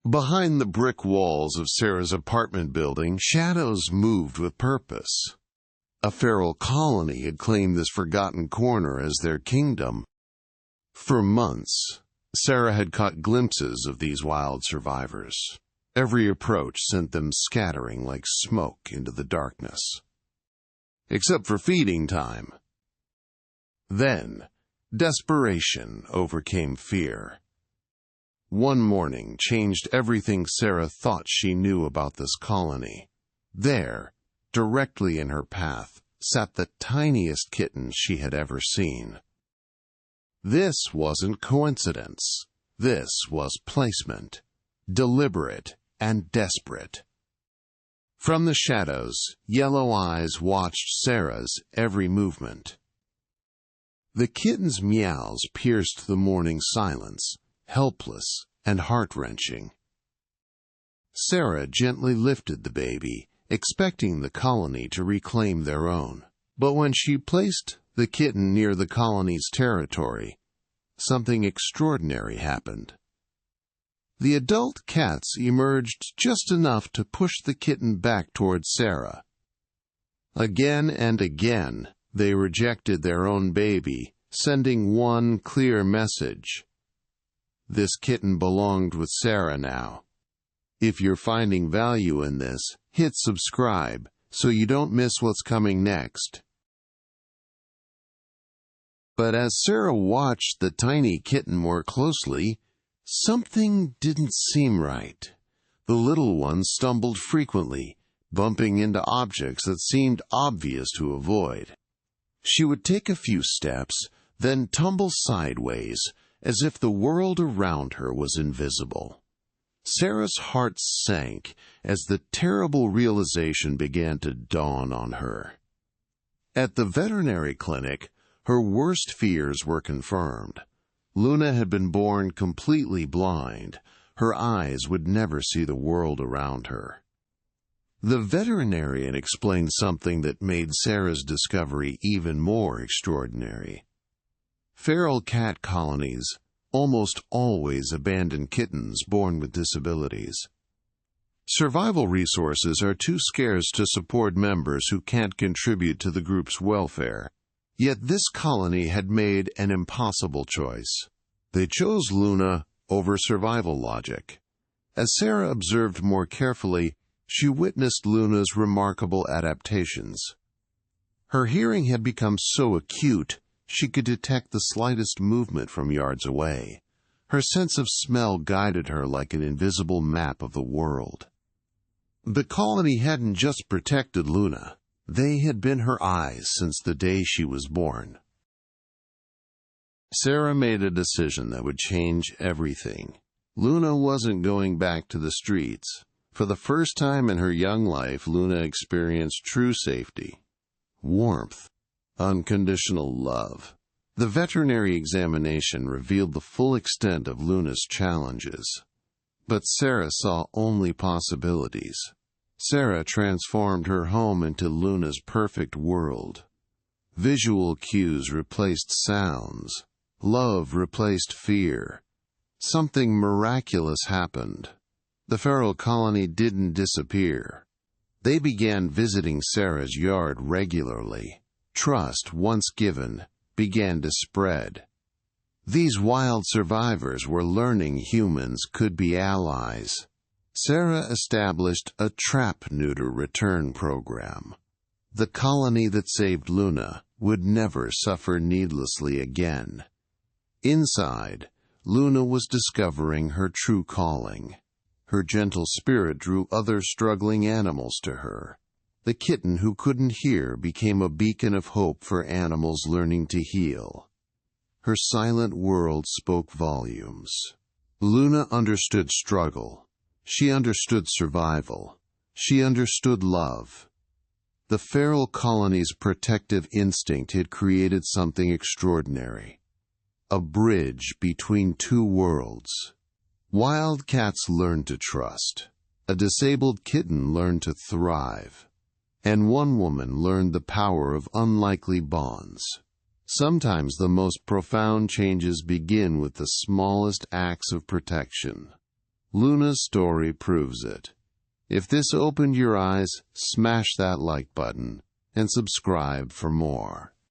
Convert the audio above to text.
Behind the brick walls of Sarah's apartment building, shadows moved with purpose. A feral colony had claimed this forgotten corner as their kingdom. For months, Sarah had caught glimpses of these wild survivors. Every approach sent them scattering like smoke into the darkness. Except for feeding time. Then, desperation overcame fear. One morning changed everything Sarah thought she knew about this colony. There, directly in her path, sat the tiniest kitten she had ever seen. This wasn't coincidence. This was placement, deliberate and desperate. From the shadows, yellow eyes watched Sarah's every movement. The kitten's meows pierced the morning silence, helpless and heart-wrenching. Sarah gently lifted the baby, expecting the colony to reclaim their own. But when she placed the kitten near the colony's territory, something extraordinary happened. The adult cats emerged just enough to push the kitten back towards Sarah. Again and again, they rejected their own baby, sending one clear message. This kitten belonged with Sarah now. If you're finding value in this, hit subscribe so you don't miss what's coming next. But as Sarah watched the tiny kitten more closely, something didn't seem right. The little one stumbled frequently, bumping into objects that seemed obvious to avoid. She would take a few steps, then tumble sideways, as if the world around her was invisible. Sarah's heart sank as the terrible realization began to dawn on her. At the veterinary clinic, her worst fears were confirmed. Luna had been born completely blind. Her eyes would never see the world around her. The veterinarian explained something that made Sarah's discovery even more extraordinary. Feral cat colonies almost always abandon kittens born with disabilities. Survival resources are too scarce to support members who can't contribute to the group's welfare. Yet this colony had made an impossible choice. They chose Luna over survival logic. As Sarah observed more carefully, she witnessed Luna's remarkable adaptations. Her hearing had become so acute, she could detect the slightest movement from yards away. Her sense of smell guided her like an invisible map of the world. The colony hadn't just protected Luna. They had been her eyes since the day she was born. Sarah made a decision that would change everything. Luna wasn't going back to the streets. For the first time in her young life, Luna experienced true safety, warmth, unconditional love. The veterinary examination revealed the full extent of Luna's challenges. But Sarah saw only possibilities. Sarah transformed her home into Luna's perfect world. Visual cues replaced sounds. Love replaced fear. Something miraculous happened. The feral colony didn't disappear. They began visiting Sarah's yard regularly. Trust, once given, began to spread. These wild survivors were learning humans could be allies. Sarah established a trap-neuter return program. The colony that saved Luna would never suffer needlessly again. Inside, Luna was discovering her true calling. Her gentle spirit drew other struggling animals to her. The kitten who couldn't hear became a beacon of hope for animals learning to heal. Her silent world spoke volumes. Luna understood struggle. She understood survival. She understood love. The feral colony's protective instinct had created something extraordinary. A bridge between two worlds. Wild cats learned to trust. A disabled kitten learned to thrive. And one woman learned the power of unlikely bonds. Sometimes the most profound changes begin with the smallest acts of protection. Luna's story proves it. If this opened your eyes, smash that like button and subscribe for more.